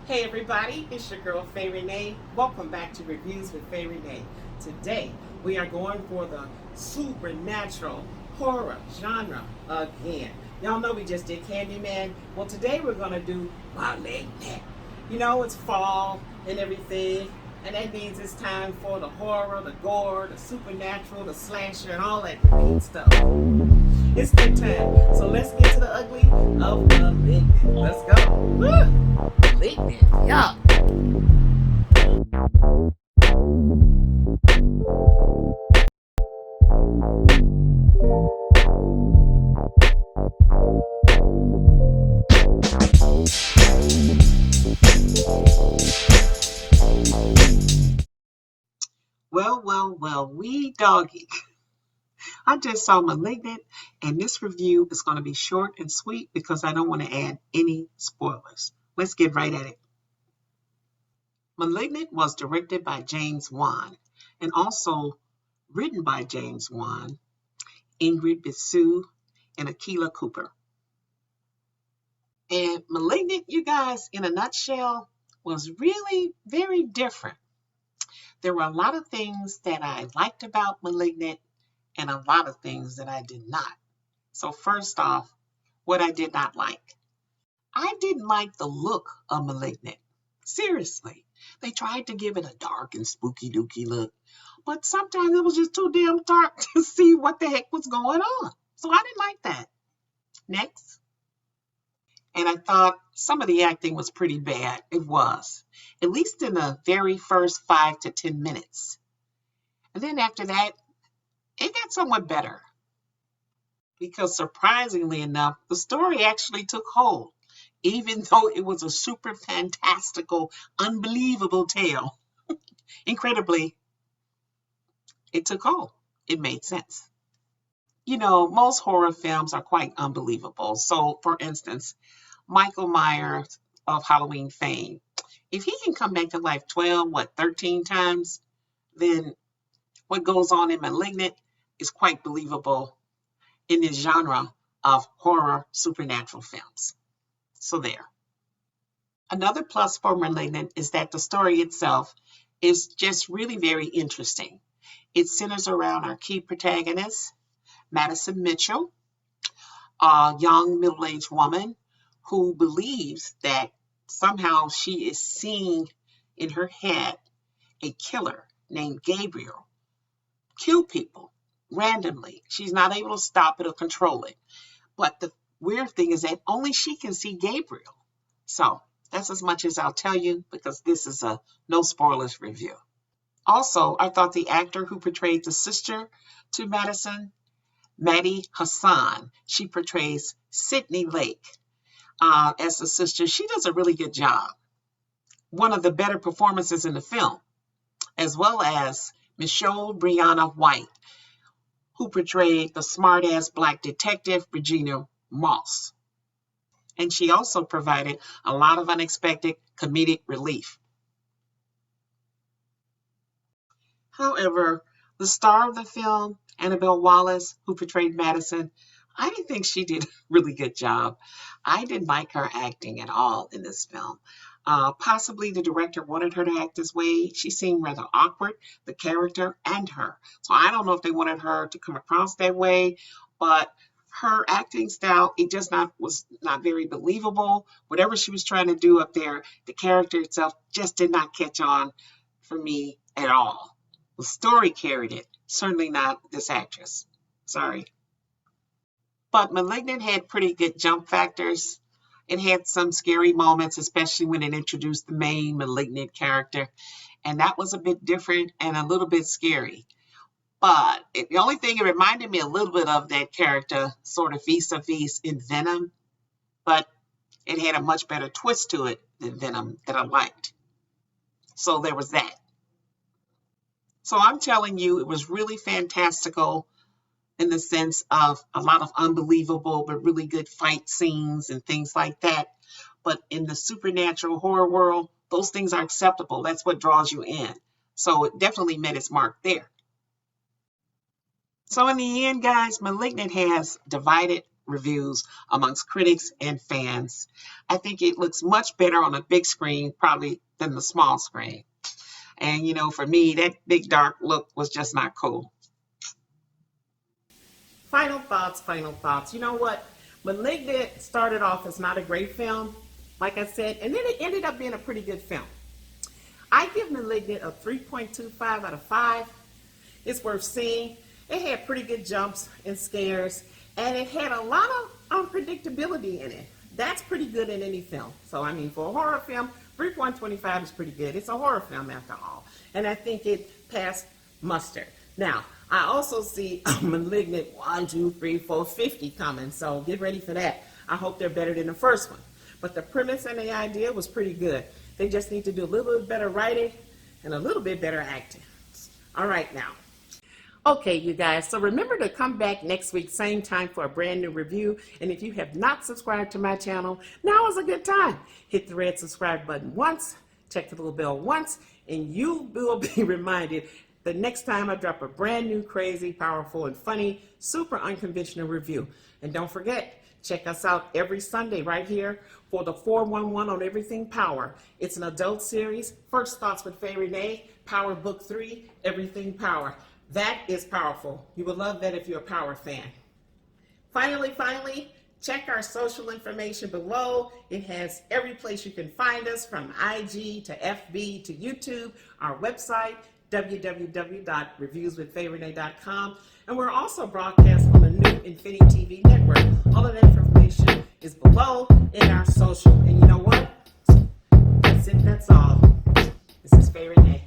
Hey everybody, it's your girl Faye Renee. Welcome back to Reviews with Faye Renee. Today we are going for the supernatural horror genre again. Y'all know we just did Candyman. Well, today we're going to do Malignant. You know, it's fall and everything, and that means it's time for the horror, the gore, the supernatural, the slasher, and all that good stuff. It's good time. So let's get to the ugly of Malignant. Let's go. Woo! Malignant, yeah. Well, we doggy. I just saw Malignant, and this review is going to be short and sweet because I don't want to add any spoilers. Let's get right at it. Malignant was directed by James Wan and also written by James Wan, Ingrid Bissu, and Akilah Cooper. And Malignant, you guys, in a nutshell, was really very different. There were a lot of things that I liked about Malignant and a lot of things that I did not. So first off, what I did not like. I didn't like the look of Malignant. Seriously. They tried to give it a dark and spooky dooky look, but sometimes it was just too damn dark to see what the heck was going on. So I didn't like that. Next. And I thought some of the acting was pretty bad. It was. At least in the very first 5 to 10 minutes. And then after that, it got somewhat better. Because surprisingly enough, the story actually took hold, even though it was a super fantastical, unbelievable tale. Incredibly, it took hold. It made sense. You know, most horror films are quite unbelievable. So, for instance, Michael Myers of Halloween fame, if he can come back to life 13 times, then what goes on in Malignant is quite believable in this genre of horror supernatural films. So there. Another plus for Malignant is that the story itself is just really very interesting. It centers around our key protagonist, Madison Mitchell, a young middle-aged woman who believes that somehow she is seeing in her head a killer named Gabriel kill people randomly. She's not able to stop it or control it. But the weird thing is that only she can see Gabriel. So that's as much as I'll tell you because this is a no spoilers review. Also, I thought the actor who portrayed the sister to Madison, Maddie Hassan, she portrays Sydney Lake as the sister. She does a really good job. One of the better performances in the film, as well as Michelle Brianna White, who portrayed the smart-ass black detective Regina Moss. And she also provided a lot of unexpected comedic relief. However, the star of the film, Annabelle Wallis, who portrayed Madison, I didn't think she did a really good job. I didn't like her acting at all in this film. Possibly the director wanted her to act this way. She seemed rather awkward, the character and her. So I don't know if they wanted her to come across that way, but her acting style, it just was not very believable. Whatever she was trying to do up there, the character itself just did not catch on for me at all. The story carried it, certainly not this actress. Sorry. But Malignant had pretty good jump factors. It had some scary moments, especially when it introduced the main Malignant character. And that was a bit different and a little bit scary. But the only thing, it reminded me a little bit of that character, sort of vis-a-vis in Venom. But it had a much better twist to it than Venom that I liked. So there was that. So I'm telling you, it was really fantastical in the sense of a lot of unbelievable but really good fight scenes and things like that. But in the supernatural horror world, those things are acceptable. That's what draws you in. So it definitely met its mark there. So in the end, guys, Malignant has divided reviews amongst critics and fans. I think it looks much better on a big screen, probably, than the small screen. And, for me, that big dark look was just not cool. Final thoughts. You know what? Malignant started off as not a great film, like I said, and then it ended up being a pretty good film. I give Malignant a 3.25 out of 5. It's worth seeing. It had pretty good jumps and scares, and it had a lot of unpredictability in it. That's pretty good in any film. So, for a horror film, 3.25 is pretty good. It's a horror film after all. And I think it passed muster. Now, I also see Malignant 1, 2, 3, 4, 50 coming. So get ready for that. I hope they're better than the first one. But the premise and the idea was pretty good. They just need to do a little bit better writing and a little bit better acting. All right now. Okay, you guys, so remember to come back next week, same time, for a brand new review. And if you have not subscribed to my channel, now is a good time. Hit the red subscribe button once, check the little bell once, and you will be reminded the next time I drop a brand new, crazy, powerful, and funny, super unconventional review. And don't forget, check us out every Sunday right here for the 411 on Everything Power. It's an adult series. First Thoughts with Faye Renee, Power Book 3, Everything Power. That is powerful. You will love that if you're a Power fan. Finally, check our social information below. It has every place you can find us, from IG to FB to YouTube, our website, www.reviewswithfayerenee.com. And we're also broadcast on the new Infinity TV network. All of that information is below in our social. And you know what? That's it. That's all. This is Faye Renee.